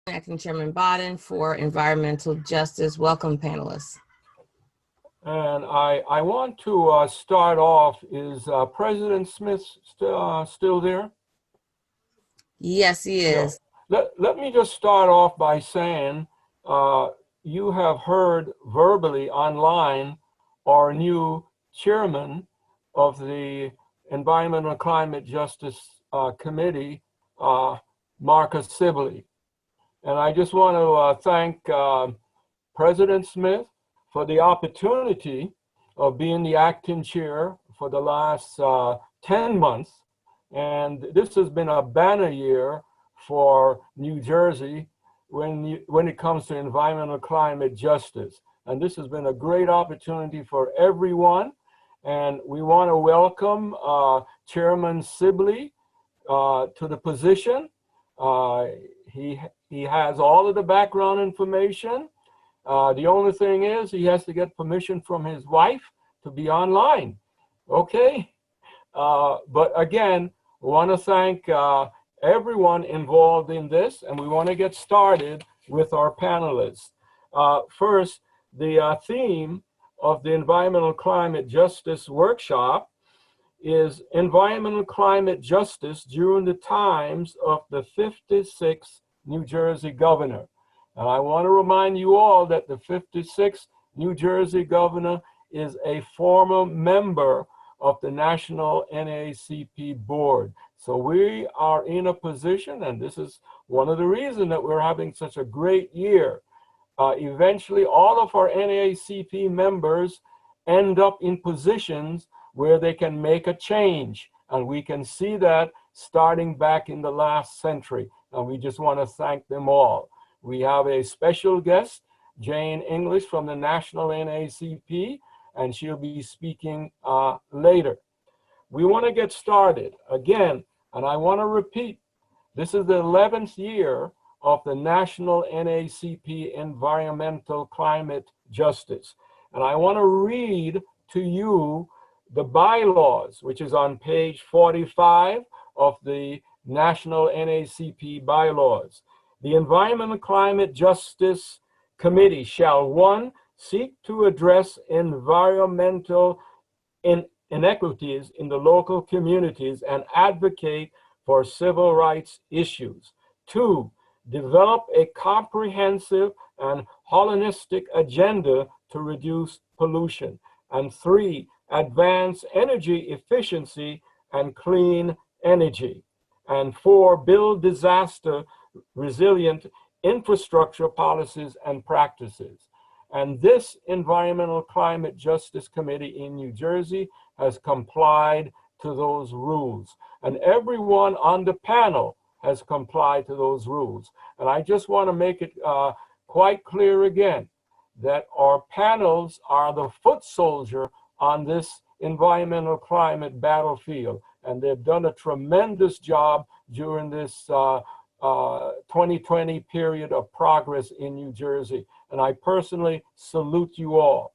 Acting Chairman Bodden for Environmental Justice. Welcome, panelists. And I want to start off, is President Smith still there? Yes, he is. Let me just start off by saying you have heard verbally online our new chairman of the Environmental and Climate Justice Committee, Marcus Sibley. And I just want to thank President Smith for the opportunity of being the acting chair for the last 10 months. And this has been a banner year for New Jersey when it comes to environmental climate justice. And this has been a great opportunity for everyone. And we want to welcome Chairman Sibley to the position. He has all of the background information. The only thing is he has to get permission from his wife to be online. Okay. But again, we want to thank everyone involved in this, and we want to get started with our panelists. First, the theme of the Environmental Climate Justice Workshop is Environmental Climate Justice during the times of the 56th New Jersey governor. And I want to remind you all that the 56th New Jersey governor is a former member of the National NAACP board. So we are in a position, and this is one of the reasons that we're having such a great year. Eventually, all of our NAACP members end up in positions where they can make a change. And we can see that starting back in the last century. And we just want to thank them all. We have a special guest, Jane English from the National NAACP, and she'll be speaking later. We want to get started again, and I want to repeat, this is the 11th year of the National NAACP Environmental Climate Justice. And I want to read to you the bylaws, which is on page 45 of the National NAACP bylaws. The Environmental Climate Justice Committee shall, 1, seek to address environmental inequities in the local communities and advocate for civil rights issues. 2, develop a comprehensive and holistic agenda to reduce pollution. And 3, advance energy efficiency and clean energy. And 4, build disaster resilient infrastructure policies and practices. And this Environmental Climate Justice Committee in New Jersey has complied to those rules. And everyone on the panel has complied to those rules. And I just want to make it quite clear again that our panels are the foot soldier on this environmental climate battlefield. And they've done a tremendous job during this 2020 period of progress in New Jersey. And I personally salute you all.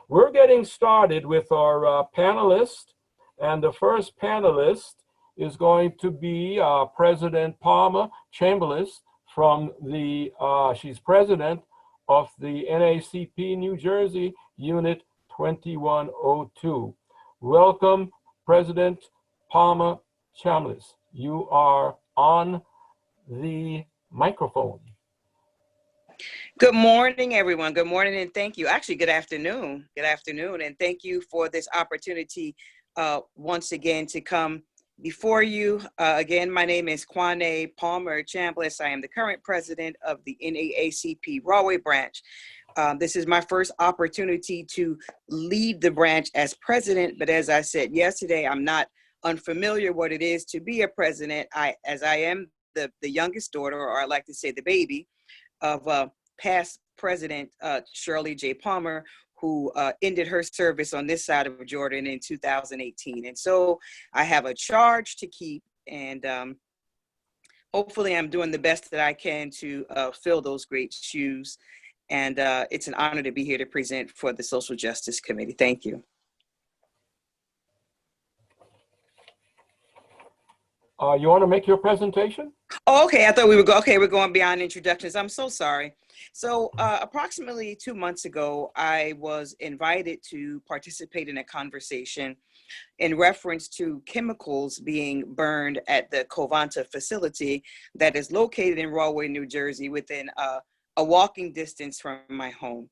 We're getting started with our panelists. And the first panelist is going to be President Palmer Chambliss from the, she's president of the NAACP New Jersey Unit 2102. Welcome, President Palmer Chambliss. You are on the microphone. Good morning, everyone. Good morning and thank you. Actually, good afternoon. Good afternoon, and thank you for this opportunity once again to come before you. Again, my name is Kwane Palmer Chambliss. I am the current president of the NAACP Rahway branch. This is my first opportunity to lead the branch as president, but as I said yesterday, I'm not unfamiliar what it is to be a president. As I am the youngest daughter, or I like to say the baby, of past President Shirley J. Palmer, who ended her service on this side of Jordan in 2018. And so I have a charge to keep, and hopefully I'm doing the best that I can to fill those great shoes. And it's an honor to be here to present for the Social Justice Committee. Thank you. You want to make your presentation? Oh, okay. I thought we were we're going beyond introductions. I'm so sorry. So approximately 2 months ago, I was invited to participate in a conversation in reference to chemicals being burned at the Covanta facility that is located in Rahway, New Jersey, within a walking distance from my home.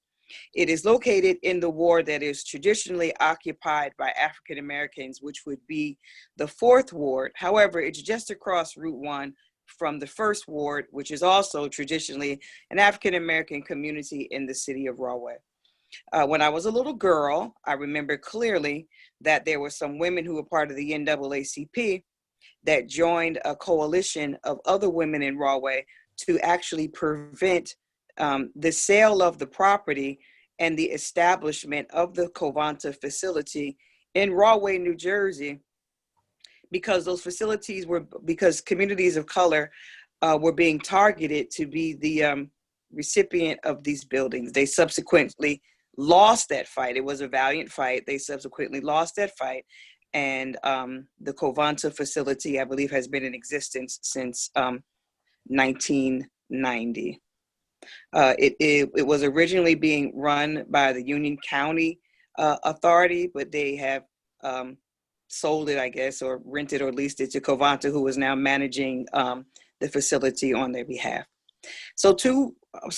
It is located in the ward that is traditionally occupied by African Americans, which would be the 4th ward. However, it's just across Route 1 from the 1st ward, which is also traditionally an African American community in the city of Rahway. When I was a little girl, I remember clearly that there were some women who were part of the NAACP that joined a coalition of other women in Rahway to actually prevent the sale of the property and the establishment of the Covanta facility in Rahway, New Jersey, because those facilities because communities of color were being targeted to be the recipient of these buildings. They subsequently lost that fight. It was a valiant fight. They subsequently lost that fight. And the Covanta facility, I believe, has been in existence since 1990. It was originally being run by the Union County Authority, but they have sold it, I guess, or rented or leased it to Covanta, who is now managing the facility on their behalf. So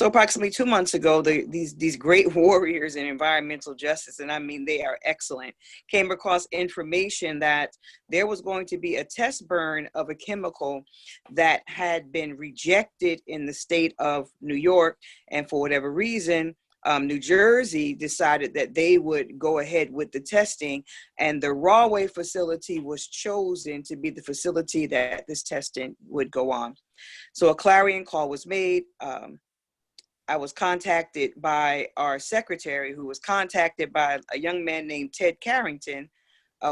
approximately 2 months ago, these great warriors in environmental justice, and I mean they are excellent, came across information that there was going to be a test burn of a chemical that had been rejected in the state of New York, and for whatever reason, New Jersey decided that they would go ahead with the testing, and the Rahway facility was chosen to be the facility that this testing would go on. So a clarion call was made. I was contacted by our secretary, who was contacted by a young man named Ted Carrington,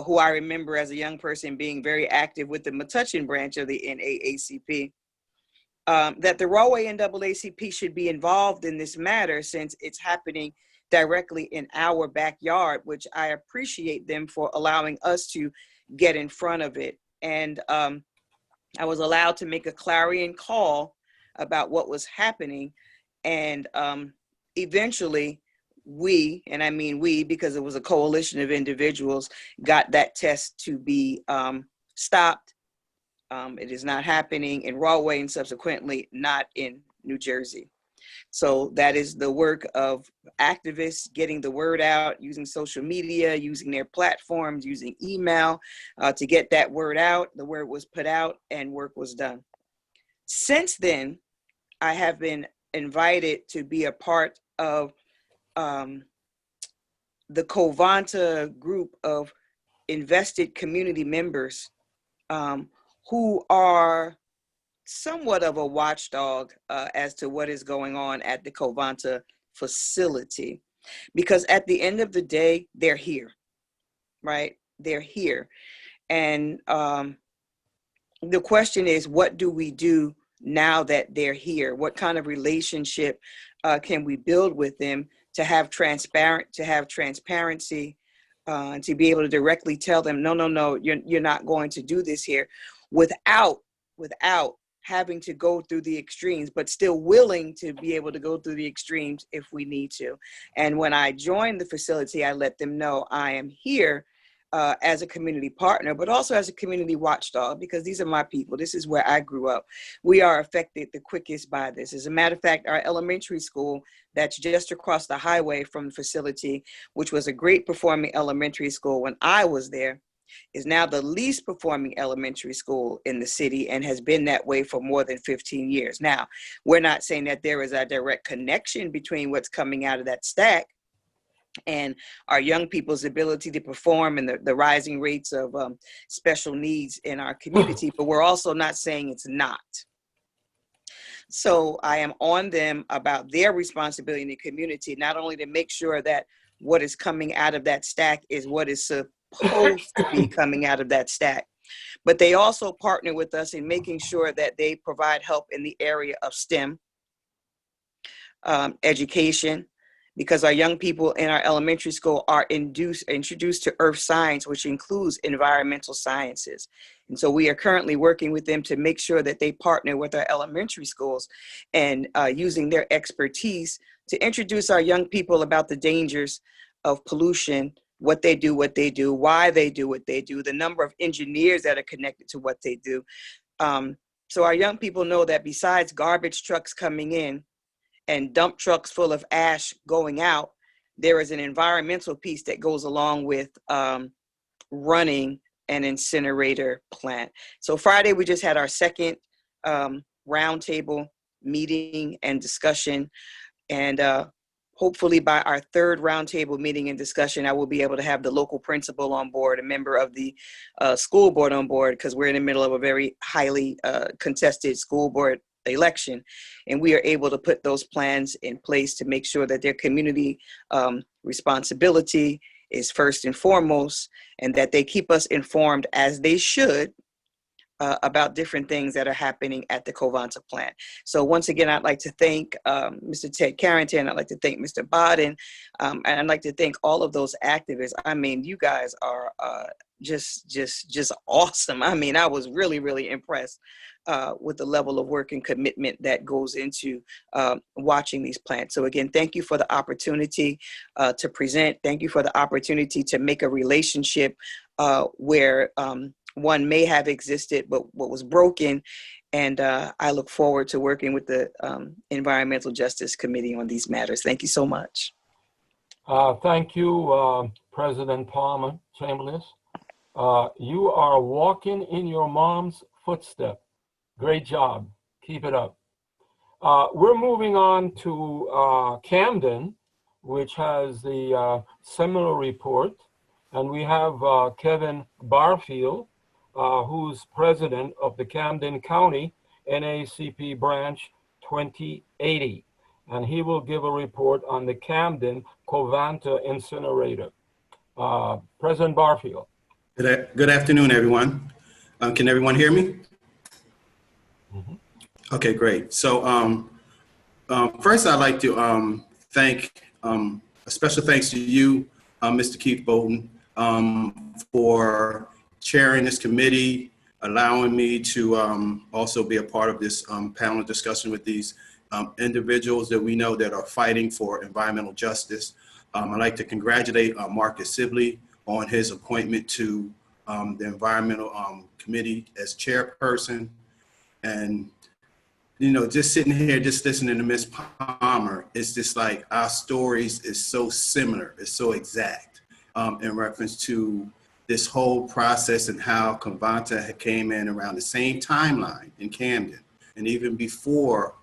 who I remember as a young person being very active with the Metuchen branch of the NAACP, that the Rahway NAACP should be involved in this matter since it's happening directly in our backyard, which I appreciate them for allowing us to get in front of it. And I was allowed to make a clarion call about what was happening. And eventually we, and I mean we, because it was a coalition of individuals, got that test to be stopped. It is not happening in Rahway and subsequently not in New Jersey. So that is the work of activists getting the word out, using social media, using their platforms, using email to get that word out. The word was put out and work was done. Since then, I have been invited to be a part of the Covanta group of invested community members who are somewhat of a watchdog as to what is going on at the Covanta facility. Because at the end of the day, they're here, right? They're here. And the question is, what do we do now that they're here? What kind of relationship can we build with them to have transparency, to be able to directly tell them, no, you're not going to do this here, without having to go through the extremes, but still willing to be able to go through the extremes if we need to. And when I joined the facility, I let them know I am here as a community partner, but also as a community watchdog, because these are my people. This is where I grew up. We are affected the quickest by this. As a matter of fact, our elementary school that's just across the highway from the facility, which was a great performing elementary school when I was there, is now the least performing elementary school in the city and has been that way for more than 15 years. Now, we're not saying that there is a direct connection between what's coming out of that stack and our young people's ability to perform and the rising rates of special needs in our community, but we're also not saying it's not. So I am on them about their responsibility in the community, not only to make sure that what is coming out of that stack is what is supposed to be coming out of that stack, but they also partner with us in making sure that they provide help in the area of STEM, education, because our young people in our elementary school are introduced to earth science, which includes environmental sciences. And so we are currently working with them to make sure that they partner with our elementary schools and using their expertise to introduce our young people about the dangers of pollution, what they do, why they do what they do, the number of engineers that are connected to what they do. So our young people know that besides garbage trucks coming in and dump trucks full of ash going out, there is an environmental piece that goes along with running an incinerator plant. So Friday, we just had our second roundtable meeting and discussion. And hopefully by our third roundtable meeting and discussion, I will be able to have the local principal on board, a member of the school board on board, because we're in the middle of a very highly contested school board election. And we are able to put those plans in place to make sure that their community responsibility is first and foremost, and that they keep us informed, as they should, about different things that are happening at the Covanta plant. So once again, I'd like to thank Mr. Ted Carrington. I'd like to thank Mr. Bodden. And I'd like to thank all of those activists. I mean, you guys are just awesome. I mean, I was really, really impressed with the level of work and commitment that goes into watching these plants. So again, thank you for the opportunity to present. Thank you for the opportunity to make a relationship where one may have existed, but what was broken. And I look forward to working with the Environmental Justice Committee on these matters. Thank you so much. Thank you, President Palmer Chambliss. You are walking in your mom's footstep. Great job. Keep it up. We're moving on to Camden, which has the similar report. And we have Kevin Barfield, who's president of the Camden County NAACP branch 2080. And he will give a report on the Camden Covanta incinerator. President Barfield. Good afternoon, everyone. Can everyone hear me? Mm-hmm. Okay, great. So first I'd like to thank, a special thanks to you, Mr. Keith Bowden, for chairing this committee, allowing me to also be a part of this panel discussion with these individuals that we know that are fighting for environmental justice. I'd like to congratulate Marcus Sibley on his appointment to the environmental committee as chairperson. And, you know, just sitting here, just listening to Ms. Palmer, it's just like our stories is so similar, it's so exact in reference to this whole process and how Covanta came in around the same timeline in Camden. And even before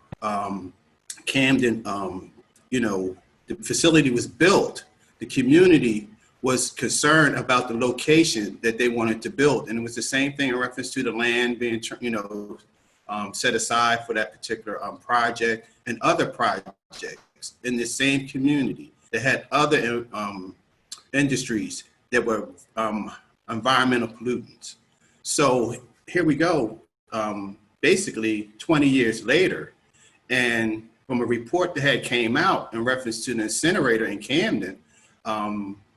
Camden, you know, the facility was built, the community was concerned about the location that they wanted to build. And it was the same thing in reference to the land being, you know, set aside for that particular project and other projects in the same community that had other industries that were environmental pollutants. So here we go, basically 20 years later, and from a report that had came out in reference to the incinerator in Camden,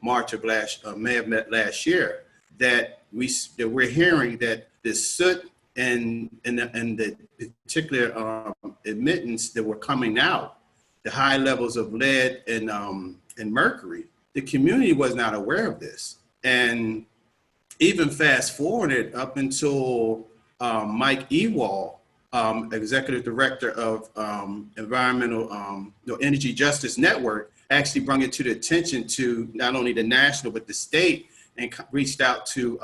May of last year, that we're hearing that the soot and the particular emittance that were coming out, the high levels of lead and mercury, the community was not aware of this. And even fast forwarded up until Mike Ewald, executive director of Environmental Energy Justice Network, actually brought it to the attention to not only the national but the state, and reached out to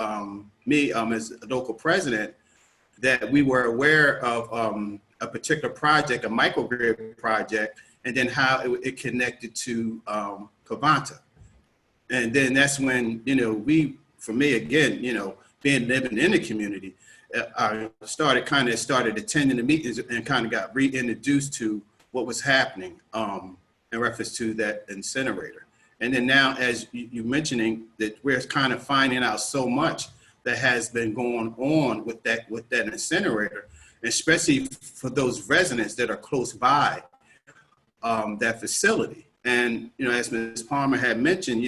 me as a local president, that we were aware of a particular project, a microgrid project, and then how it connected to Covanta. And then that's when, you know, for me again, you know, living in the community, I started attending the meetings and kind of got reintroduced to what was happening in reference to that incinerator. And then now, as you mentioning, that we're kind of finding out so much that has been going on with that incinerator, especially for those residents that are close by that facility. And, as Ms. Palmer had mentioned,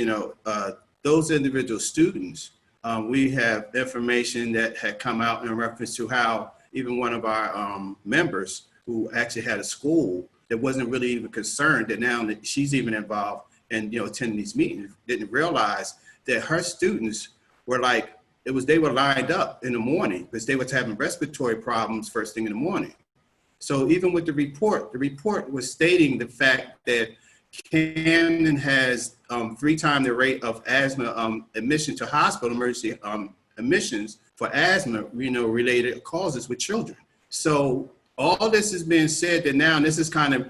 those individual students, we have information that had come out in reference to how even one of our members who actually had a school that wasn't really even concerned that now that she's even involved in, attending these meetings, didn't realize that her students were like, they were lined up in the morning because they were having respiratory problems first thing in the morning. So even with the report was stating the fact that Camden has 3 times the rate of asthma admission to hospital emergency admissions for asthma, related causes with children. So all this is being said that now, and this is kind of,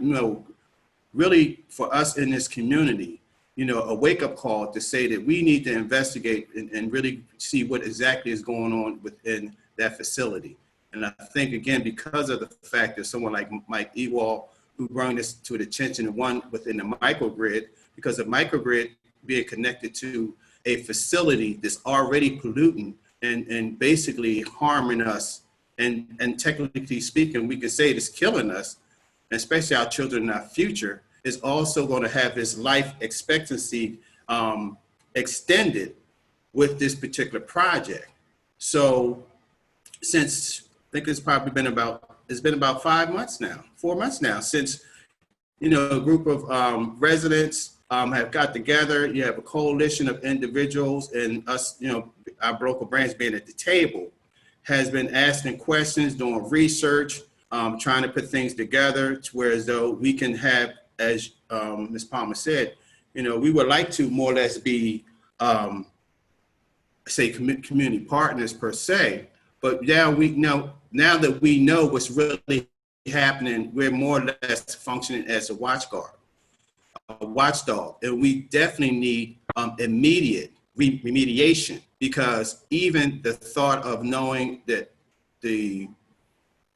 really for us in this community, a wake-up call to say that we need to investigate and really see what exactly is going on within that facility. And I think, again, because of the fact that someone like Mike Ewald, who brought this to the attention of one within the microgrid, because the microgrid being connected to a facility that's already polluting and basically harming us, and technically speaking, we can say it's killing us, especially our children and our future, is also going to have his life expectancy extended with this particular project. So since, I think it's probably been about 4 months now since, a group of residents have got together. You have a coalition of individuals, and us, our local branch being at the table, has been asking questions, doing research, trying to put things together to where as though we can have, as Ms. Palmer said, we would like to more or less be, say, community partners per se, but now that we know what's really happening, we're more or less functioning as a watchdog, and we definitely need immediate remediation, because even the thought of knowing that the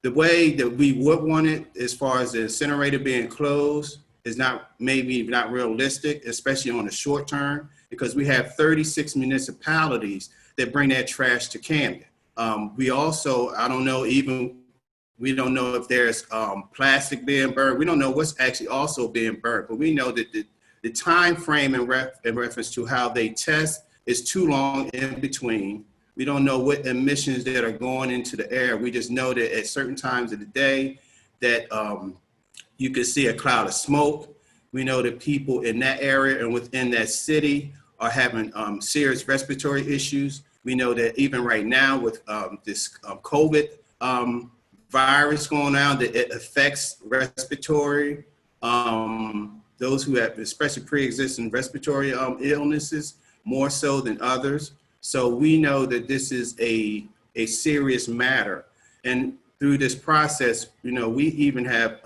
way that we would want it, as far as the incinerator being closed, is maybe not realistic, especially on the short term, because we have 36 municipalities that bring that trash to Camden. We also, we don't know if there's plastic being burned. We don't know what's actually also being burned, but we know that the time frame in reference to how they test is too long in between. We don't know what emissions that are going into the air. We just know that at certain times of the day that you can see a cloud of smoke. We know that people in that area and within that city are having serious respiratory issues. We know that even right now with this COVID virus going on, that it affects respiratory, those who have especially pre-existing respiratory illnesses, more so than others. So we know that this is a serious matter. And through this process, we even have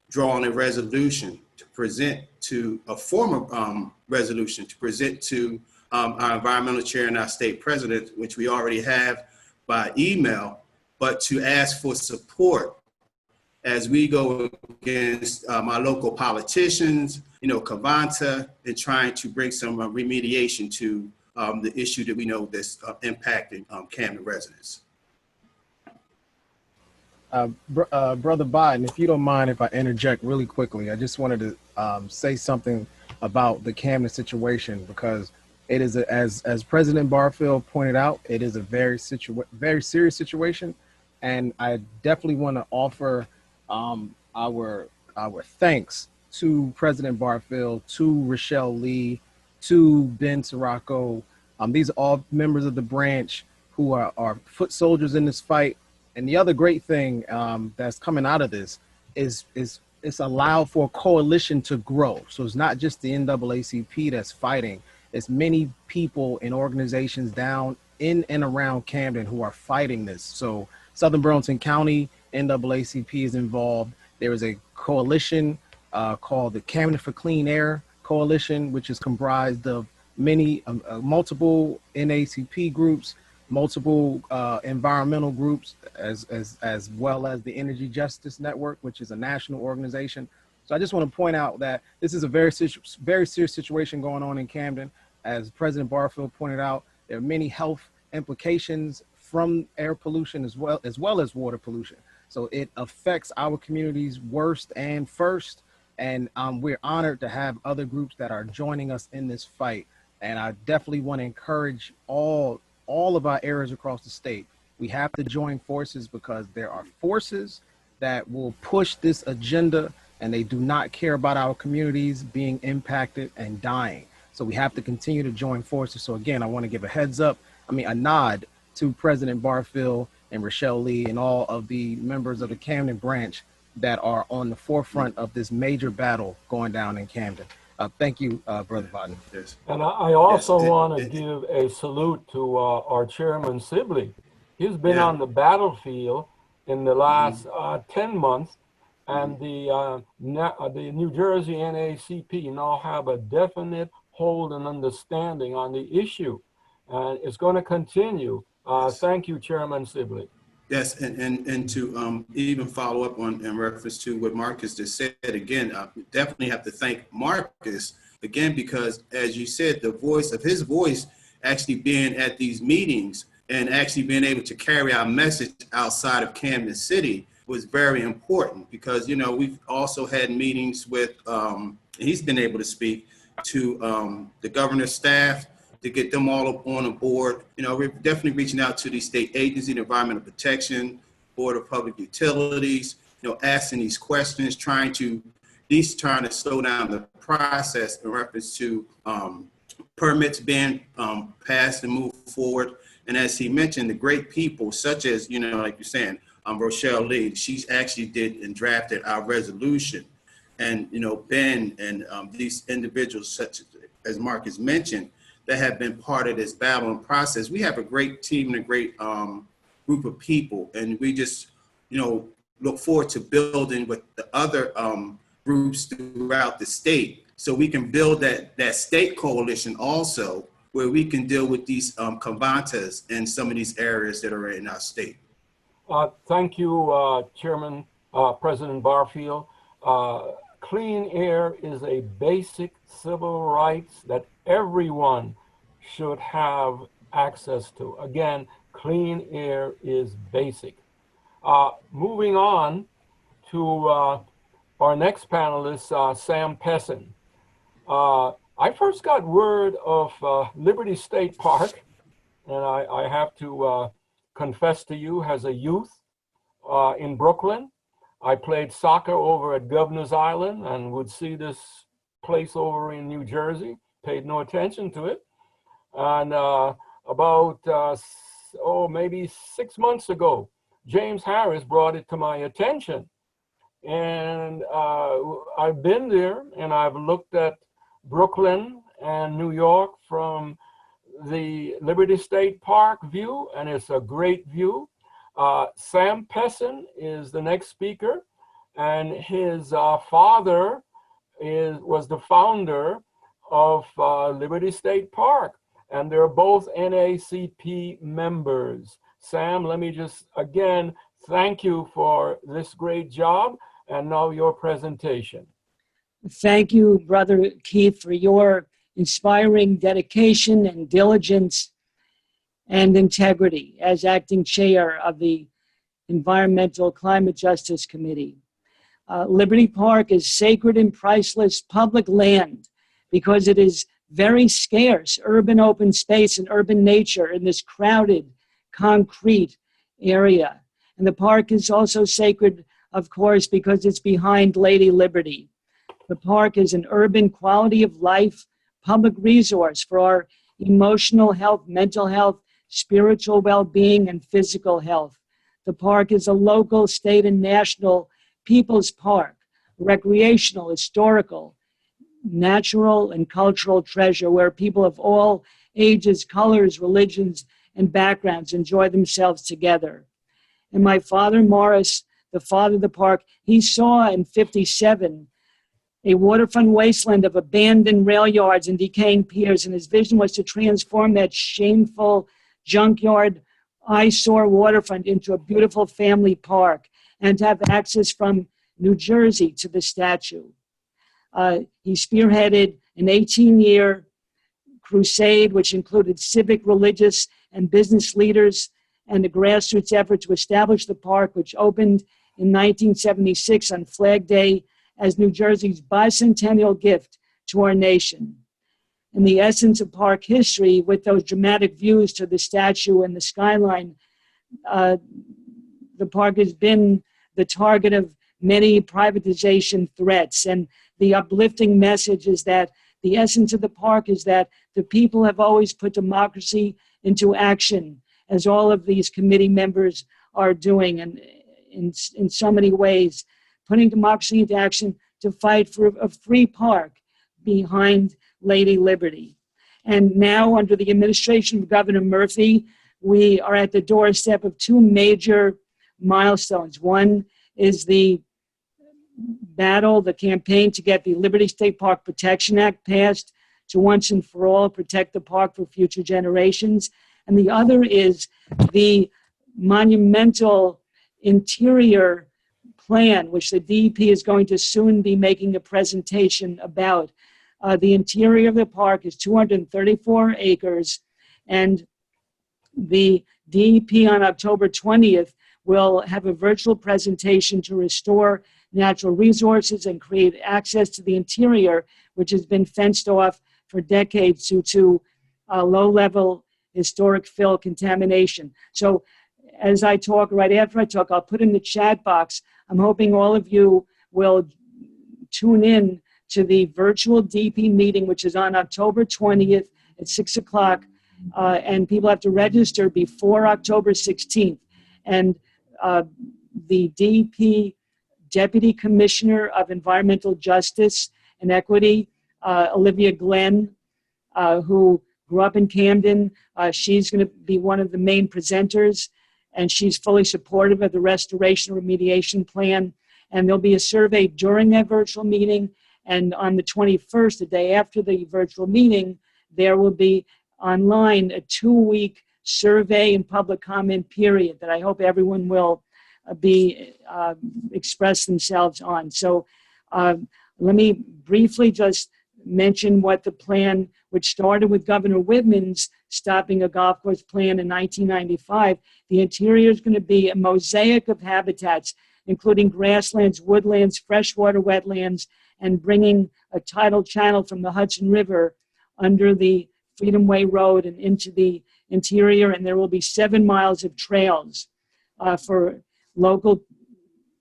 drawn a resolution to present to a form of resolution to present to our environmental chair and our state president, which we already have by email, but to ask for support as we go against our local politicians, Cavanta, and trying to bring some remediation to the issue that we know that's impacting Camden residents. Brother Biden, if you don't mind if I interject really quickly, I just wanted to say something about the Camden situation, because it is, as President Barfield pointed out, it is a very serious situation. And I definitely want to offer our thanks to President Barfield, to Rochelle Lee, to Ben Sirocco. These are all members of the branch who are foot soldiers in this fight. And the other great thing that's coming out of this is it's allowed for a coalition to grow. So it's not just the NAACP that's fighting. It's many people and organizations down in and around Camden who are fighting this. So Southern Burlington County NAACP is involved. There is a coalition called the Camden for Clean Air Coalition, which is comprised of many multiple NAACP groups, multiple environmental groups, as well as the Energy Justice Network, which is a national organization. So I just want to point out that this is a very serious situation going on in Camden. As President Barfield pointed out, there are many health implications from air pollution as well as water pollution. So it affects our communities worst and first. And we're honored to have other groups that are joining us in this fight. And I definitely want to encourage all of our areas across the state. We have to join forces because there are forces that will push this agenda, and they do not care about our communities being impacted and dying. So we have to continue to join forces. So again, I want to give a nod to President Barfield and Rochelle Lee and all of the members of the Camden branch that are on the forefront of this major battle going down in Camden. Thank you, Brother Biden. Yes. And I also want to give a salute to our Chairman Sibley. He's been on the battlefield in the last 10 months, and the New Jersey NAACP now have a definite hold and understanding on the issue, and it's going to continue. Thank you, Chairman Sibley. Yes, and to even follow up on in reference to what Marcus just said again, I definitely have to thank Marcus again, because as you said, his voice actually being at these meetings and actually being able to carry our message outside of Camden City was very important, because, you know, we've also had meetings with, he's been able to speak to the governor's staff to get them all up on a board. You know, we're definitely reaching out to the state agency, the Environmental Protection, Board of Public Utilities, you know, asking these questions, trying to slow down the process in reference to permits being passed and move forward. And as he mentioned, the great people such as, you know, like you're saying, Rochelle Lee, she's actually did and drafted our resolution. And, you know, Ben and these individuals such as Marcus mentioned, that have been part of this battle and process. We have a great team and a great group of people. And we just, you know, look forward to building with the other groups throughout the state, so we can build that state coalition also, where we can deal with these convantas in some of these areas that are in our state. Thank you, Chairman, President Barfield. Clean air is a basic civil rights that everyone should have access to. Again, clean air is basic. Moving on to our next panelist, Sam Pessin. I first got word of Liberty State Park, and I have to confess to you, as a youth in Brooklyn, I played soccer over at Governor's Island and would see this place over in New Jersey, paid no attention to it. And about, maybe 6 months ago, James Harris brought it to my attention. And I've been there and I've looked at Brooklyn and New York from the Liberty State Park view, and it's a great view. Sam Pessin is the next speaker, and his father was the founder of Liberty State Park, and they're both NAACP members. Sam, let me just again thank you for this great job, and now your presentation. Thank you, Brother Keith, for your inspiring dedication and diligence and integrity as acting chair of the Environmental Climate Justice Committee. Liberty Park is sacred and priceless public land because it is very scarce urban open space and urban nature in this crowded concrete area. And the park is also sacred, of course, because it's behind Lady Liberty. The park is an urban quality of life public resource for our emotional health, mental health, spiritual well-being, and physical health. The park is a local, state, and national people's park, recreational, historical, natural, and cultural treasure where people of all ages, colors, religions, and backgrounds enjoy themselves together. And my father, Morris, the father of the park, he saw in '57 a waterfront wasteland of abandoned rail yards and decaying piers, and his vision was to transform that shameful junkyard eyesore waterfront into a beautiful family park and to have access from New Jersey to the statue. He spearheaded an 18-year crusade, which included civic, religious, and business leaders, and a grassroots effort to establish the park, which opened in 1976 on Flag Day as New Jersey's bicentennial gift to our nation. In the essence of park history, with those dramatic views to the statue and the skyline, the park has been the target of many privatization threats. And the uplifting message is that the essence of the park is that the people have always put democracy into action, as all of these committee members are doing, and in so many ways, putting democracy into action to fight for a free park behind Lady Liberty. And now, under the administration of Governor Murphy, we are at the doorstep of two major milestones. One is the battle, the campaign to get the Liberty State Park Protection Act passed to once and for all protect the park for future generations. And the other is the monumental interior plan, which the DEP is going to soon be making a presentation about. The interior of the park is 234 acres, and the DEP on October 20th will have a virtual presentation to restore natural resources and create access to the interior, which has been fenced off for decades due to low-level historic fill contamination. So as I talk, right after I talk, I'll put in the chat box. I'm hoping all of you will tune in to the virtual DEP meeting, which is on October 20th at 6 o'clock. And people have to register before October 16th. And the DEP Deputy Commissioner of Environmental Justice and Equity, Olivia Glennon, who grew up in Camden, she's going to be one of the main presenters, and she's fully supportive of the restoration remediation plan. And there'll be a survey during that virtual meeting. And on the 21st, the day after the virtual meeting, there will be online a 2-week survey and public comment period that I hope everyone will express themselves on. So let me briefly just mention what the plan, which started with Governor Whitman's stopping a golf course plan in 1995. The interior is going to be a mosaic of habitats, including grasslands, woodlands, freshwater wetlands, and bringing a tidal channel from the Hudson River under the Freedom Way Road and into the interior. And there will be 7 miles of trails for local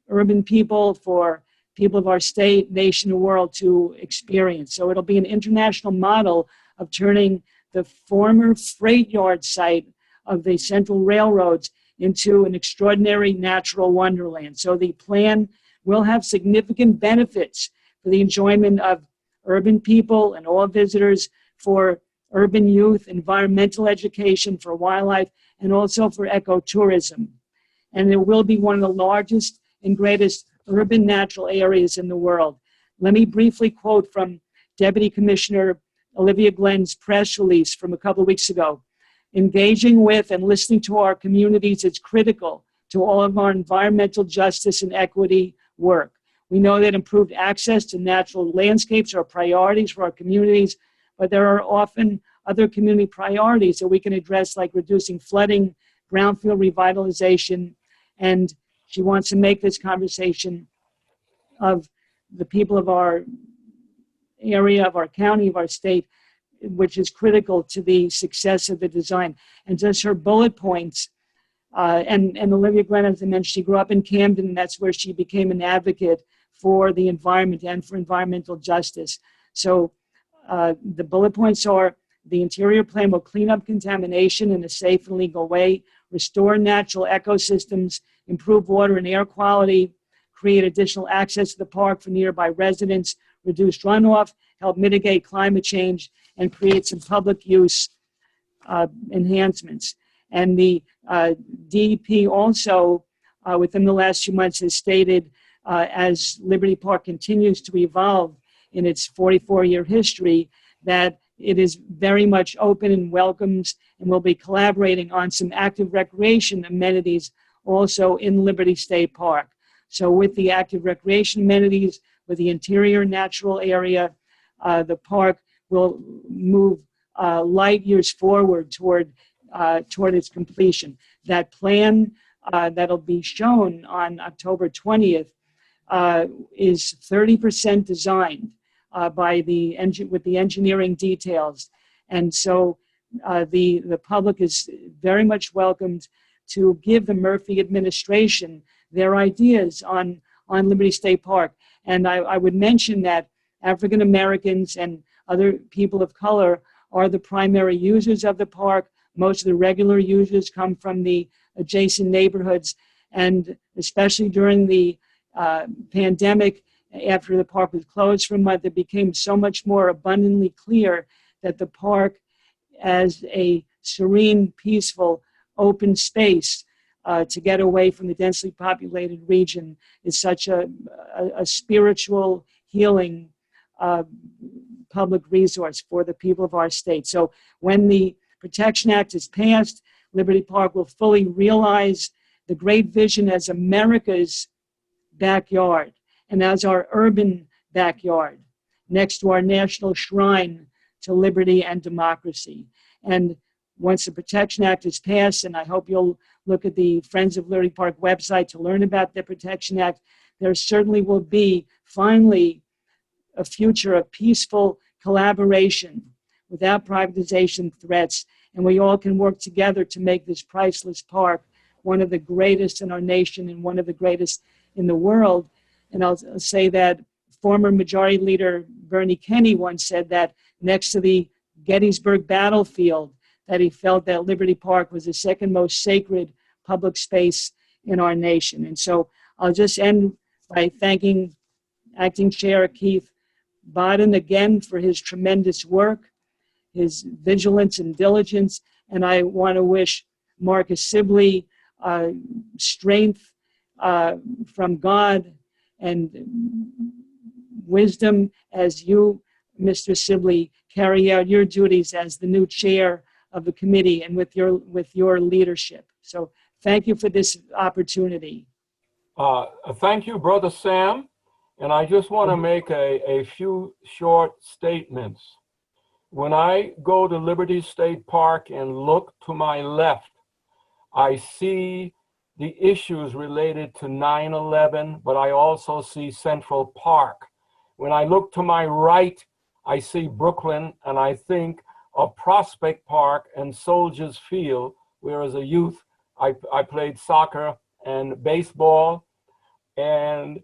urban people, for people of our state, nation, and world to experience. So it'll be an international model of turning the former freight yard site of the Central Railroads into an extraordinary natural wonderland. So the plan will have significant benefits for the enjoyment of urban people and all visitors, for urban youth, environmental education, for wildlife, and also for ecotourism. And it will be one of the largest and greatest urban natural areas in the world. Let me briefly quote from Deputy Commissioner Olivia Glennon's press release from a couple of weeks ago. Engaging with and listening to our communities is critical to all of our environmental justice and equity work. We know that improved access to natural landscapes are priorities for our communities, but there are often other community priorities that we can address, like reducing flooding, brownfield revitalization, and she wants to make this conversation of the people of our area, of our county, of our state, which is critical to the success of the design. And just her bullet points, and Olivia Glennon, as I mentioned, she grew up in Camden, and that's where she became an advocate for the environment and for environmental justice. So the bullet points are: the interior plan will clean up contamination in a safe and legal way, restore natural ecosystems, improve water and air quality, create additional access to the park for nearby residents, reduce runoff, help mitigate climate change, and create some public use enhancements. And the DEP also, within the last few months, has stated, as Liberty Park continues to evolve in its 44-year history, that it is very much open and welcomes and will be collaborating on some active recreation amenities also in Liberty State Park. So with the active recreation amenities, with the interior natural area, the park will move light years forward toward its completion. That plan that'll be shown on October 20th is 30% designed with the engineering details. And so the public is very much welcomed to give the Murphy administration their ideas on Liberty State Park. And I would mention that African Americans and other people of color are the primary users of the park. Most of the regular users come from the adjacent neighborhoods. And especially during the pandemic, after the park was closed for a month, it became so much more abundantly clear that the park, as a serene, peaceful, open space to get away from the densely populated region, is such a spiritual healing public resource for the people of our state. So when the Protection Act is passed, Liberty Park will fully realize the great vision as America's backyard and as our urban backyard, next to our national shrine to liberty and democracy. And once the Protection Act is passed, and I hope you'll look at the Friends of Liberty Park website to learn about the Protection Act, there certainly will be finally a future of peaceful collaboration without privatization threats, and we all can work together to make this priceless park one of the greatest in our nation and one of the greatest in the world. And I'll say that former Majority Leader Bernie Kenney once said that next to the Gettysburg battlefield, that he felt that Liberty Park was the second most sacred public space in our nation. And so I'll just end by thanking Acting Chair Keith Bodden again for his tremendous work, his vigilance and diligence. And I want to wish Marcus Sibley strength from God and wisdom as you, Mr. Sibley, carry out your duties as the new chair of the committee and with your leadership. So thank you for this opportunity. Thank you, Brother Sam. And I just want to make a few short statements. When I go to Liberty State Park and look to my left, I see the issues related to 9/11, but I also see Central Park. When I look to my right, I see Brooklyn, and I think of Prospect Park and Soldiers Field, where as a youth, I played soccer and baseball. And,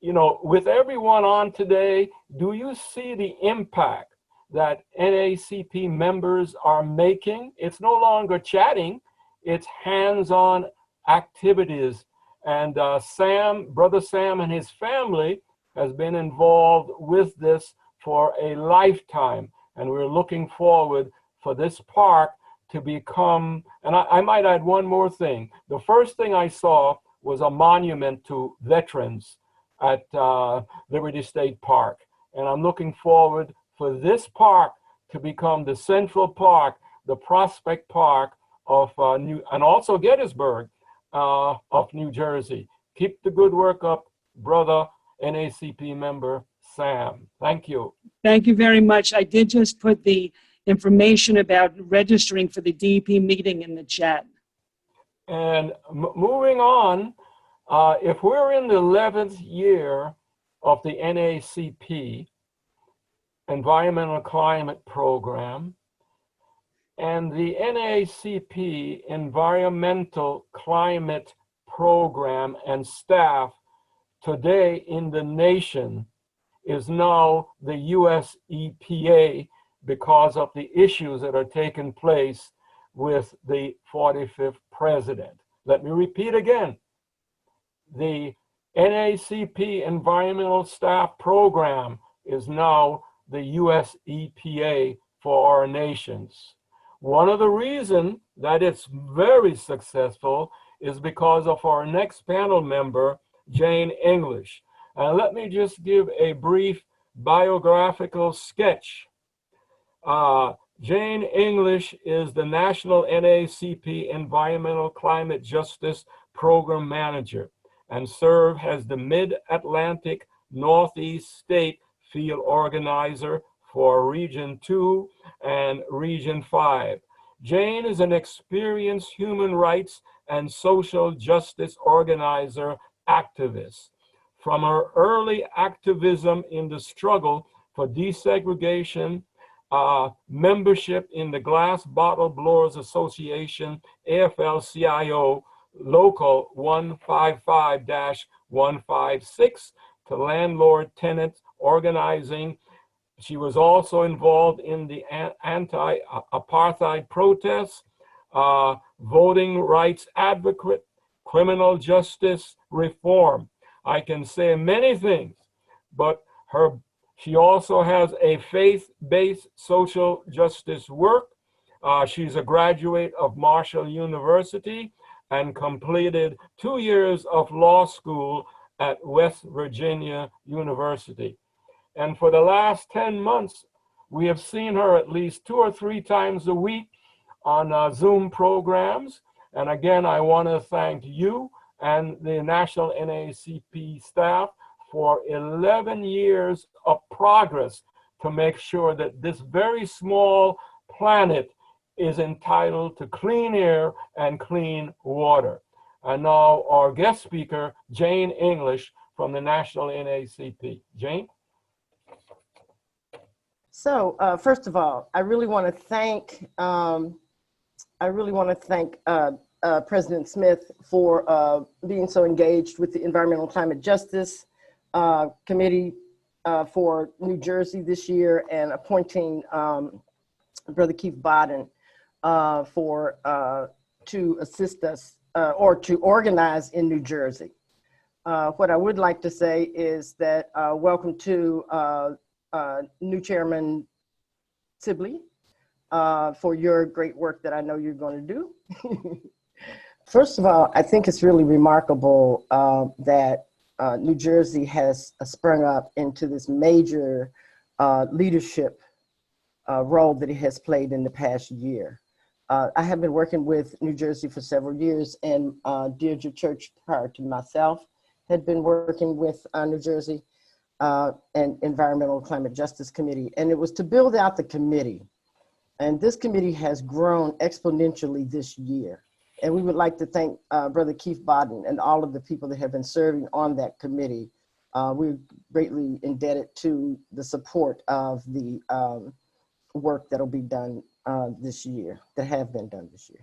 you know, with everyone on today, do you see the impact that NAACP members are making? It's no longer chatting, it's hands-on activities. And Brother Sam and his family has been involved with this for a lifetime. And we're looking forward for this park to become, and I might add one more thing. The first thing I saw was a monument to veterans at Liberty State Park. And I'm looking forward for this park to become the central park, the Prospect Park of and also Gettysburg of New Jersey. Keep the good work up, brother NAACP member Sam. Thank you. Thank you very much. I did just put the information about registering for the DEP meeting in the chat. And moving on, if we're in the 11th year of the NAACP Environmental Climate Program, and the NAACP Environmental Climate Program and staff today in the nation is now the US EPA because of the issues that are taking place with the 45th president. Let me repeat again. The NAACP Environmental Staff Program is now the US EPA for our nations. One of the reasons that it's very successful is because of our next panel member, Jane English. Let me just give a brief biographical sketch. Jane English is the National NAACP Environmental Climate Justice Program Manager and served as the Mid-Atlantic Northeast State Field Organizer for Region 2 and Region 5. Jane is an experienced human rights and social justice organizer activist. From her early activism in the struggle for desegregation, membership in the Glass Bottle Blowers Association, AFL-CIO, Local 155-156, to landlord-tenant organizing. She was also involved in the anti-apartheid protests, voting rights advocate, criminal justice reform. I can say many things, but she also has a faith-based social justice work. She's a graduate of Marshall University and completed 2 years of law school at West Virginia University. And for the last 10 months, we have seen her at least 2 or 3 times a week on Zoom programs. And again, I want to thank you and the National NAACP staff for 11 years of progress to make sure that this very small planet is entitled to clean air and clean water. And now our guest speaker, Jane English from the National NAACP. Jane? So first of all, I really want to thank President Smith for being so engaged with the Environmental Climate Justice Committee for New Jersey this year, and appointing Brother Keith Bodden to assist us or to organize in New Jersey. What I would like to say is that welcome to new Chairman Sibley for your great work that I know you're going to do. First of all, I think it's really remarkable that New Jersey has sprung up into this major leadership role that it has played in the past year. I have been working with New Jersey for several years, and Deirdre Church, prior to myself, had been working with New Jersey and Environmental Climate Justice Committee, and it was to build out the committee. And this committee has grown exponentially this year. And we would like to thank Brother Keith Bodden and all of the people that have been serving on that committee. We're greatly indebted to the support of the work that'll be done this year, that has been done this year.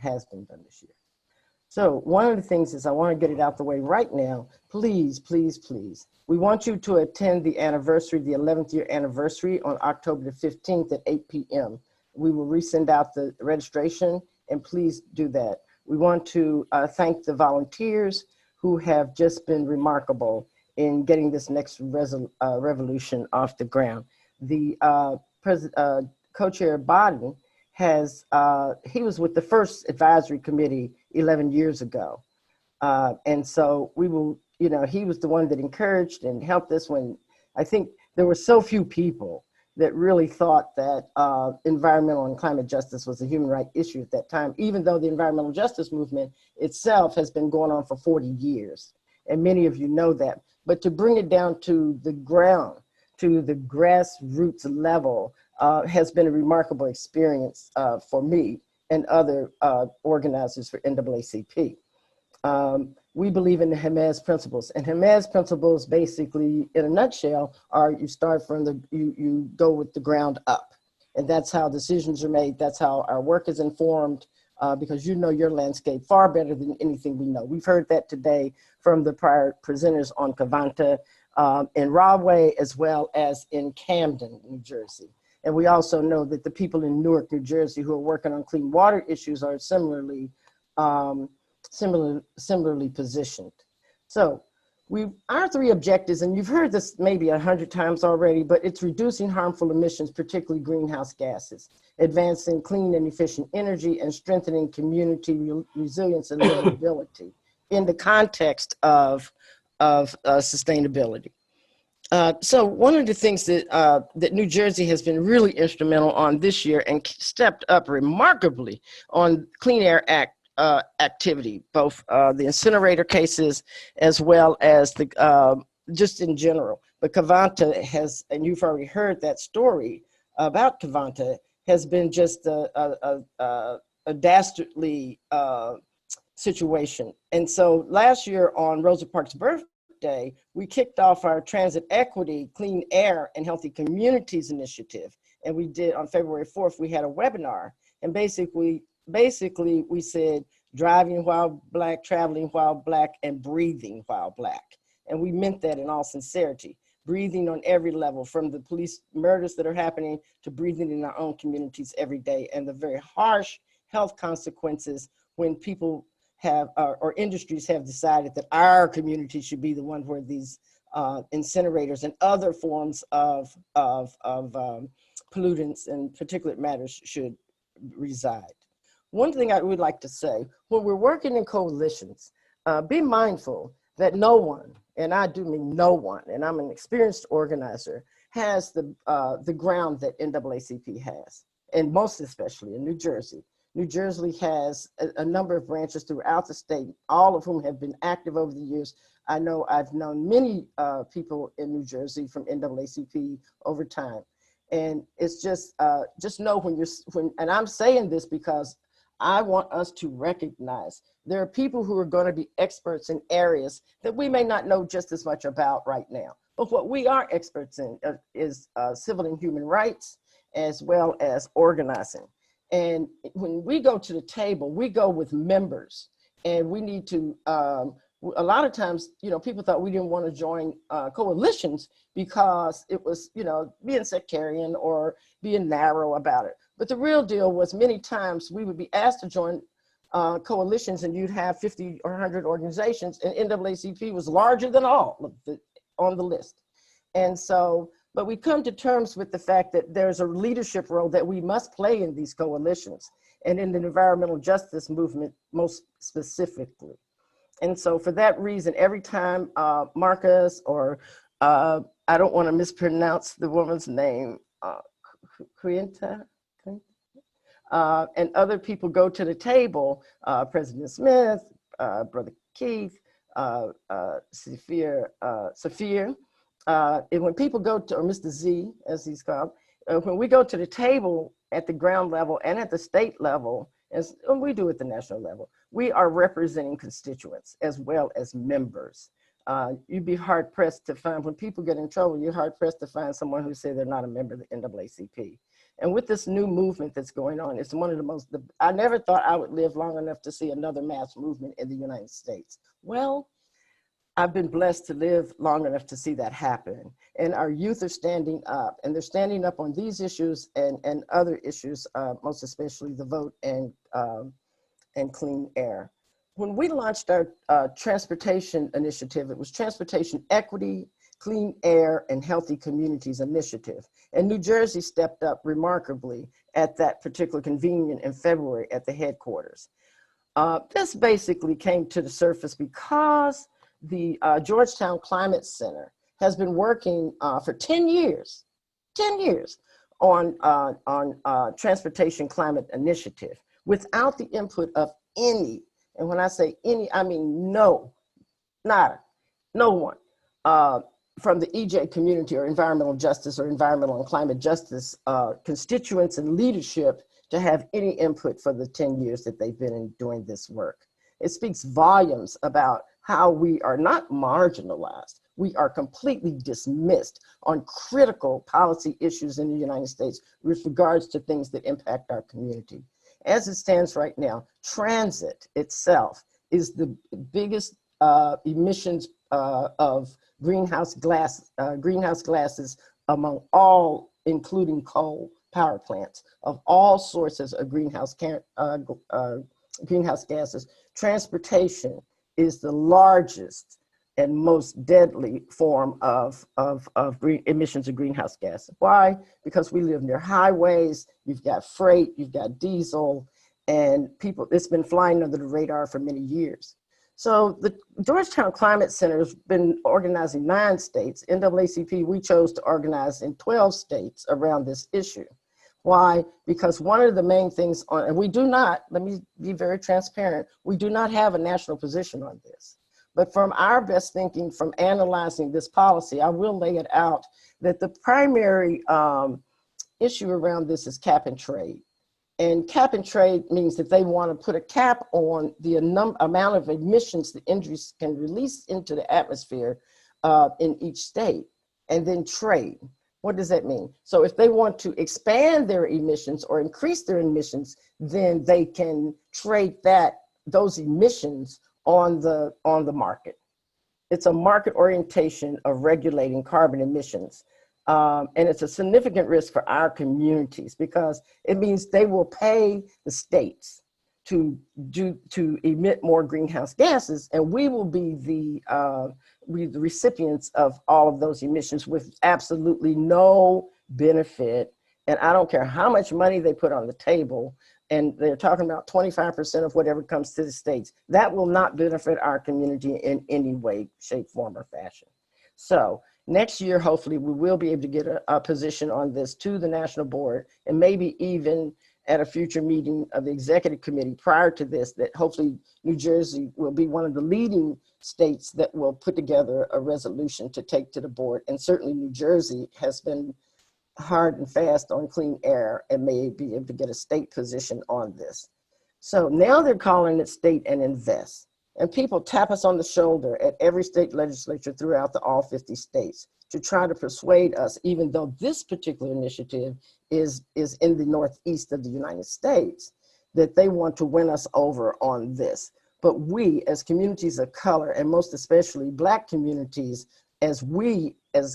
So one of the things is, I want to get it out the way right now. Please, please, please. We want you to attend the anniversary, the 11th year anniversary, on October the 15th at 8 p.m. We will resend out the registration, and please do that. We want to thank the volunteers who have just been remarkable in getting this next revolution off the ground. The co-chair Bodden has, he was with the first advisory committee 11 years ago. And so we will, you know, he was the one that encouraged and helped us when I think there were so few people that really thought that environmental and climate justice was a human rights issue at that time, even though the environmental justice movement itself has been going on for 40 years. And many of you know that. But to bring it down to the ground, to the grassroots level, has been a remarkable experience for me and other organizers for NAACP. We believe in the Hermes principles, and Hermes principles basically, in a nutshell, are you start from you go with the ground up, and that's how decisions are made. That's how our work is informed, because you know your landscape far better than anything we know. We've heard that today from the prior presenters on Cavanta in Rahway, as well as in Camden, New Jersey. And we also know that the people in Newark, New Jersey, who are working on clean water issues are similarly positioned. So our 3 objectives, and you've heard this maybe 100 times already, but it's reducing harmful emissions, particularly greenhouse gases, advancing clean and efficient energy, and strengthening community resilience and livability in the context of sustainability. So one of the things that that New Jersey has been really instrumental on this year and stepped up remarkably on Clean Air Act activity, both the incinerator cases as well as the just in general. But Cavanta has, and you've already heard that story about Cavanta, has been just a dastardly situation. And so last year on Rosa Parks' Day, we kicked off our Transit Equity, Clean Air, and Healthy Communities initiative. And we did, on February 4th, we had a webinar. And basically we said, driving while Black, traveling while Black, and breathing while Black. And we meant that in all sincerity. Breathing on every level, from the police murders that are happening to breathing in our own communities every day, and the very harsh health consequences when people have, or industries have decided that our community should be the one where these incinerators and other forms of pollutants and particulate matters should reside. One thing I would like to say, when we're working in coalitions, be mindful that no one, and I do mean no one, and I'm an experienced organizer, has the ground that NAACP has, and most especially in New Jersey. New Jersey has a number of branches throughout the state, all of whom have been active over the years. I know I've known many people in New Jersey from NAACP over time. And it's just know when, and I'm saying this because I want us to recognize there are people who are going to be experts in areas that we may not know just as much about right now. But what we are experts in is civil and human rights, as well as organizing. And when we go to the table, we go with members, and we need to, a lot of times, people thought we didn't want to join coalitions because it was, being sectarian or being narrow about it. But the real deal was many times we would be asked to join coalitions, and you'd have 50 or 100 organizations, and NAACP was larger than all on the list. And so, but we come to terms with the fact that there's a leadership role that we must play in these coalitions and in the environmental justice movement most specifically. And so for that reason, every time Marcus or I don't want to mispronounce the woman's name, Quinta, and other people go to the table, President Smith, Brother Keith, Safir, and when people go to, or Mr. Z, as he's called, when we go to the table at the ground level and at the state level, as we do at the national level, we are representing constituents as well as members. You'd be hard pressed to find, when people get in trouble, you're hard pressed to find someone who say they're not a member of the NAACP. And with this new movement that's going on, it's one of the most, I never thought I would live long enough to see another mass movement in the United States. Well, I've been blessed to live long enough to see that happen. And our youth are standing up, and they're standing up on these issues and other issues, most especially the vote and clean air. When we launched our transportation initiative, it was Transportation Equity, Clean Air, and Healthy Communities initiative. And New Jersey stepped up remarkably at that particular convening in February at the headquarters. This basically came to the surface because the Georgetown Climate Center has been working for 10 years on transportation climate initiative without the input of any, and when I say any, I mean no one from the EJ community or environmental justice or environmental and climate justice constituents and leadership to have any input for the 10 years that they've been doing this work. It speaks volumes about how we are not marginalized. We are completely dismissed on critical policy issues in the United States with regards to things that impact our community. As it stands right now, transit itself is the biggest emissions of greenhouse gases among all, including coal power plants, of all sources of greenhouse gases. Transportation is the largest and most deadly form of emissions of greenhouse gas. Why? Because we live near highways, you've got freight, you've got diesel, and people, it's been flying under the radar for many years. So the Georgetown Climate Center has been organizing 9 states. NAACP, we chose to organize in 12 states around this issue. Why? Because one of the main things on, and we do not, let me be very transparent, we do not have a national position on this. But from our best thinking, from analyzing this policy, I will lay it out that the primary issue around this is cap and trade. And cap and trade means that they want to put a cap on the amount of emissions the industries can release into the atmosphere in each state, and then trade. What does that mean? So if they want to expand their emissions or increase their emissions, then they can trade those emissions on the market. It's a market orientation of regulating carbon emissions. And it's a significant risk for our communities because it means they will pay the states to emit more greenhouse gases, and we will be the recipients of all of those emissions with absolutely no benefit. And I don't care how much money they put on the table, and they're talking about 25% of whatever comes to the states. That will not benefit our community in any way, shape, form, or fashion. So next year, hopefully, we will be able to get a position on this to the national board, and maybe even at a future meeting of the executive committee prior to this, that hopefully New Jersey will be one of the leading states that will put together a resolution to take to the board. And certainly New Jersey has been hard and fast on clean air and may be able to get a state position on this. So now they're calling it state and invest. And people tap us on the shoulder at every state legislature throughout all 50 states to try to persuade us, even though this particular initiative is in the northeast of the United States, that they want to win us over on this. But we, as communities of color, and most especially Black communities, as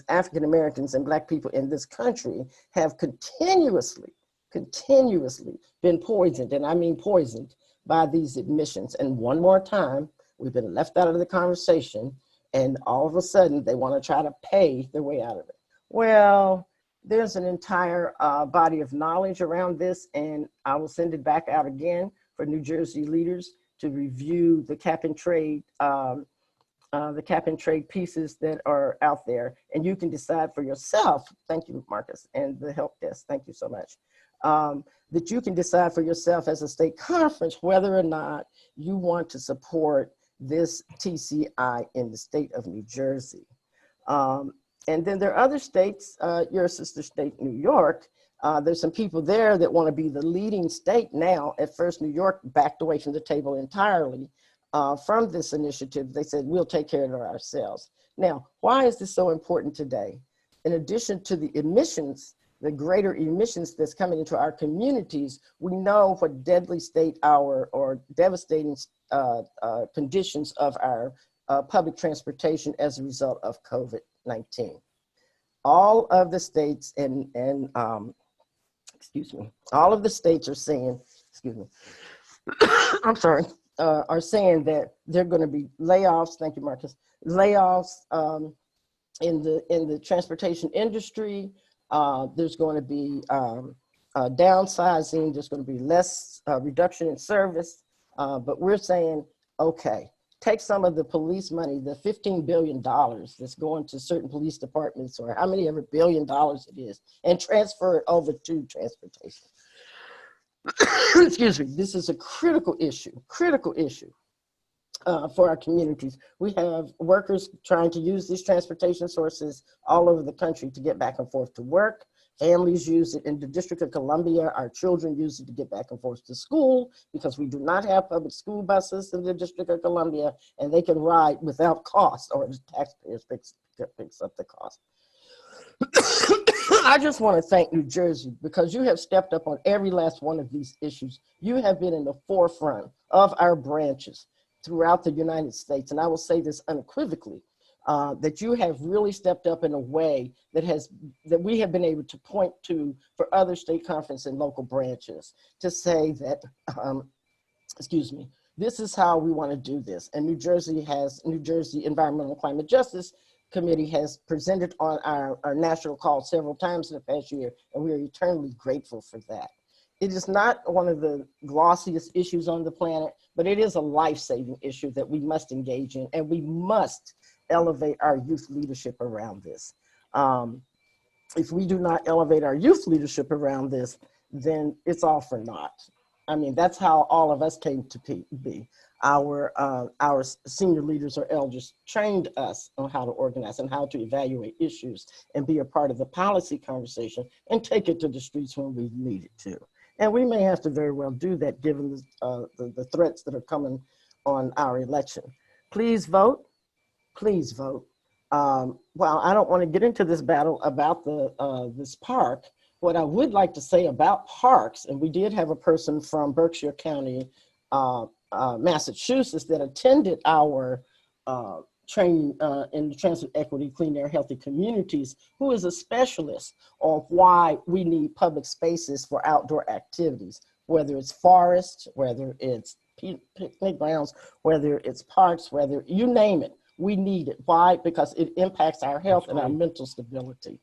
African Americans and Black people in this country, have continuously been poisoned, and I mean poisoned, by these emissions. And one more time, we've been left out of the conversation, and all of a sudden they want to try to pay their way out of it. Well, there's an entire body of knowledge around this, and I will send it back out again for New Jersey leaders to review the cap and trade pieces that are out there, and you can decide for yourself. Thank you, Marcus, and the help desk. Thank you so much. That you can decide for yourself as a state conference whether or not you want to support this TCI in the state of New Jersey. And then there are other states, your sister state, New York. There's some people there that want to be the leading state now. At first, New York backed away from the table entirely from this initiative. They said, we'll take care of it ourselves. Now, why is this so important today? In addition to the emissions, the greater emissions that's coming into our communities, we know what deadly state or devastating conditions of our public transportation as a result of COVID-19. All of the states all of the states are saying, I'm sorry, are saying that there are going to be layoffs. Thank you, Marcus. Layoffs in the transportation industry. There's going to be downsizing. There's going to be less reduction in service. But we're saying, okay, take some of the police money, the $15 billion that's going to certain police departments, or how many ever $1 billion it is, and transfer it over to transportation. Excuse me. This is a critical issue for our communities. We have workers trying to use these transportation sources all over the country to get back and forth to work. Families use it in the District of Columbia. Our children use it to get back and forth to school because we do not have public school buses in the District of Columbia, and they can ride without cost, or the taxpayers picks up the cost. I just want to thank New Jersey because you have stepped up on every last one of these issues. You have been in the forefront of our branches throughout the United States. And I will say this unequivocally, that you have really stepped up in a way that we have been able to point to for other state conference and local branches to say that, this is how we want to do this. And New Jersey Environmental and Climate Justice Committee has presented on our national call several times in the past year, and we are eternally grateful for that. It is not one of the glossiest issues on the planet, but it is a life-saving issue that we must engage in, and we must elevate our youth leadership around this. If we do not elevate our youth leadership around this, then it's all for naught. I mean, that's how all of us came to be. Our senior leaders or elders trained us on how to organize and how to evaluate issues and be a part of the policy conversation and take it to the streets when we needed to. And we may have to very well do that given the threats that are coming on our election. Please vote. Please vote. Well, I don't want to get into this battle about this park. What I would like to say about parks, and we did have a person from Berkshire County, Massachusetts, that attended our training in the Transit Equity, Clean Air, Healthy Communities, who is a specialist on why we need public spaces for outdoor activities, whether it's forests, whether it's picnic grounds, whether it's parks, whether you name it, we need it. Why? Because it impacts our health and our mental stability.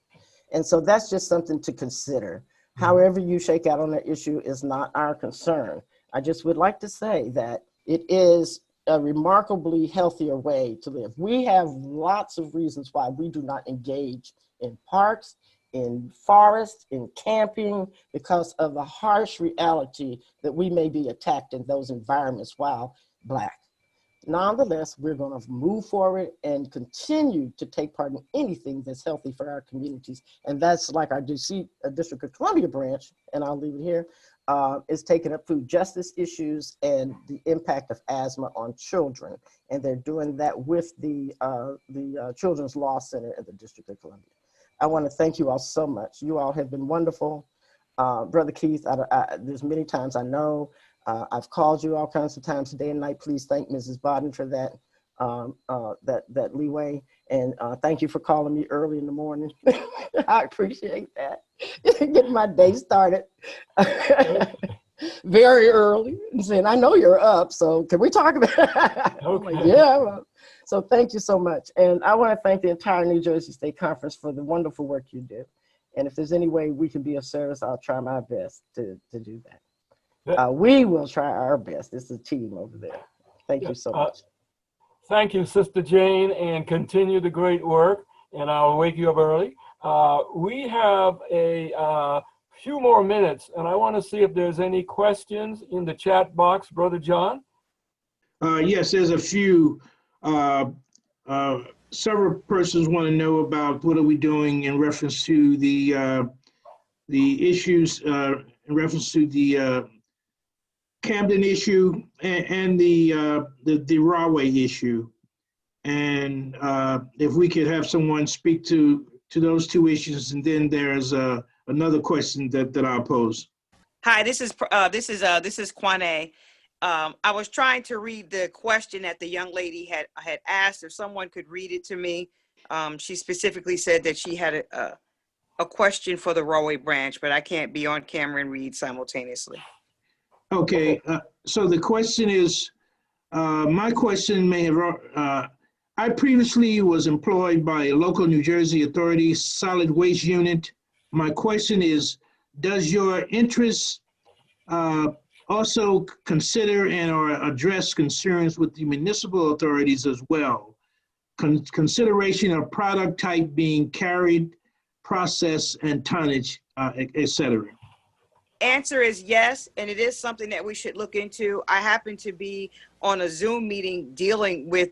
And so that's just something to consider. However you shake out on that issue is not our concern. I just would like to say that it is a remarkably healthier way to live. We have lots of reasons why we do not engage in parks, in forests, in camping, because of the harsh reality that we may be attacked in those environments while Black. Nonetheless, we're going to move forward and continue to take part in anything that's healthy for our communities. And that's like our DC District of Columbia branch, and I'll leave it here, is taking up food justice issues and the impact of asthma on children. And they're doing that with the Children's Law Center at the District of Columbia. I want to thank you all so much. You all have been wonderful. Brother Keith, there's many times I know I've called you all kinds of times day and night. Please thank Mrs. Bodden for that that leeway, and thank you for calling me early in the morning. I appreciate that. Getting my day started very early and saying, I know you're up, so can we talk about it? Okay. Like, yeah. Well, so thank you so much. And I want to thank the entire New Jersey State Conference for the wonderful work you do. And if there's any way we can be of service, I'll try my best to do that. We will try our best. It's a team over there. Thank you so much. Thank you, Sister Jane, and continue the great work. And I'll wake you up early. We have a few more minutes, and I want to see if there's any questions in the chat box, Brother John. Yes, there's a few. Several persons want to know about what are we doing in reference to the issues in reference to the Camden issue and the Rahway issue, and if we could have someone speak to those two issues, and then there's another question that I'll pose. Hi, this is Kwane. I was trying to read the question that the young lady had asked if someone could read it to me. She specifically said that she had a question for the Rahway branch, but I can't be on camera and read simultaneously. Okay, so the question is, my question may have, I previously was employed by a local New Jersey authority solid waste unit. My question is, does your interest also consider and or address concerns with the municipal authorities as well? Consideration of product type being carried, process, and tonnage, et cetera. Answer is yes, and it is something that we should look into. I happen to be on a Zoom meeting dealing with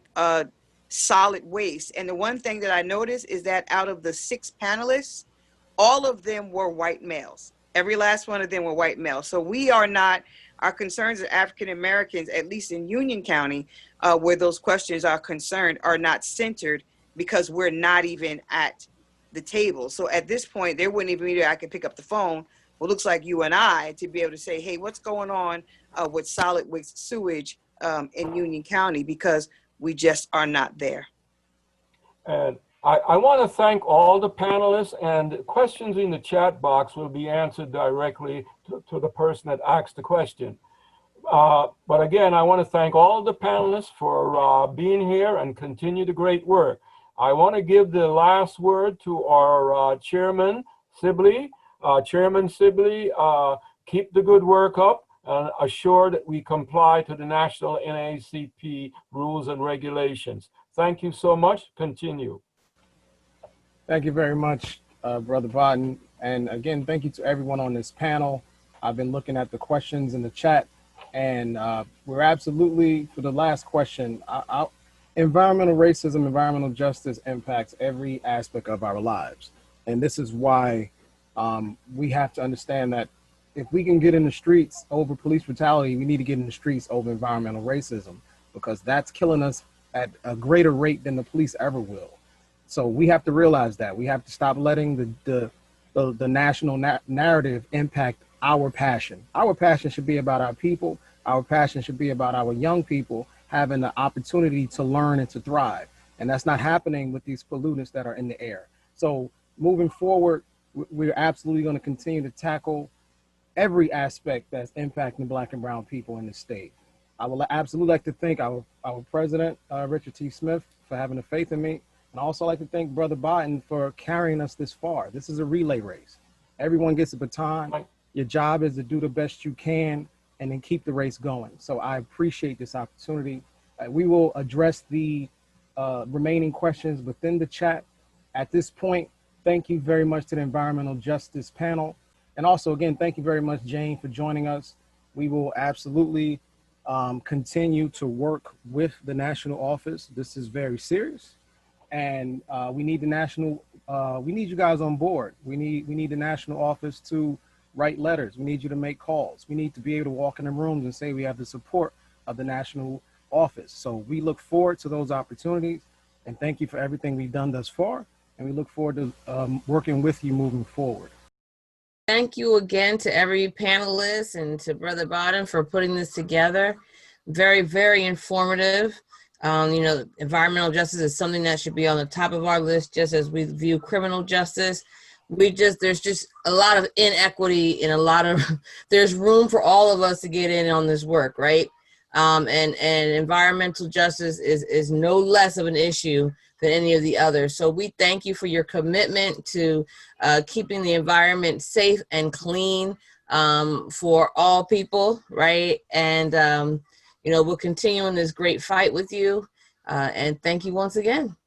solid waste, and the one thing that I noticed is that out of the 6 panelists, all of them were white males. Every last one of them were white males. So we are not, our concerns as African Americans, at least in Union County, where those questions are concerned, are not centered because we're not even at the table. So at this point, there wouldn't even be, I could pick up the phone, what looks like you and I, to be able to say, hey, what's going on with solid waste sewage in Union County, because we just are not there. And I want to thank all the panelists, and questions in the chat box will be answered directly to the person that asked the question. But again, I want to thank all the panelists for being here and continue the great work. I want to give the last word to our Chairman Sibley. Chairman Sibley, keep the good work up and assure that we comply to the national NAACP rules and regulations. Thank you so much. Continue. Thank you very much, Brother Bodden. And again, thank you to everyone on this panel. I've been looking at the questions in the chat, and we're absolutely, for the last question, environmental racism, environmental justice impacts every aspect of our lives. And this is why we have to understand that if we can get in the streets over police brutality, we need to get in the streets over environmental racism, because that's killing us at a greater rate than the police ever will. So we have to realize that. We have to stop letting the national narrative impact our passion. Our passion should be about our people. Our passion should be about our young people having the opportunity to learn and to thrive. And that's not happening with these pollutants that are in the air. So moving forward, we're absolutely going to continue to tackle every aspect that's impacting Black and brown people in the state. I would absolutely like to thank our president, Richard T. Smith, for having the faith in me. And I also like to thank Brother Biden for carrying us this far. This is a relay race. Everyone gets a baton. Your job is to do the best you can and then keep the race going. So I appreciate this opportunity. We will address the remaining questions within the chat. At this point, thank you very much to the Environmental Justice panel. And also, again, thank you very much, Jane, for joining us. We will absolutely continue to work with the national office. This is very serious. And we need the national, we need you guys on board. We need the national office to write letters. We need you to make calls. We need to be able to walk in the rooms and say we have the support of the national office. So we look forward to those opportunities, and thank you for everything we've done thus far. And we look forward to working with you moving forward. Thank you again to every panelist and to Brother Biden for putting this together. Very, very informative. You know, environmental justice is something that should be on the top of our list, just as we view criminal justice. There's just a lot of inequity and there's room for all of us to get in on this work, right? And environmental justice is no less of an issue than any of the others. So we thank you for your commitment to keeping the environment safe and clean for all people, right? And, you know, we'll continue in this great fight with you. And thank you once again.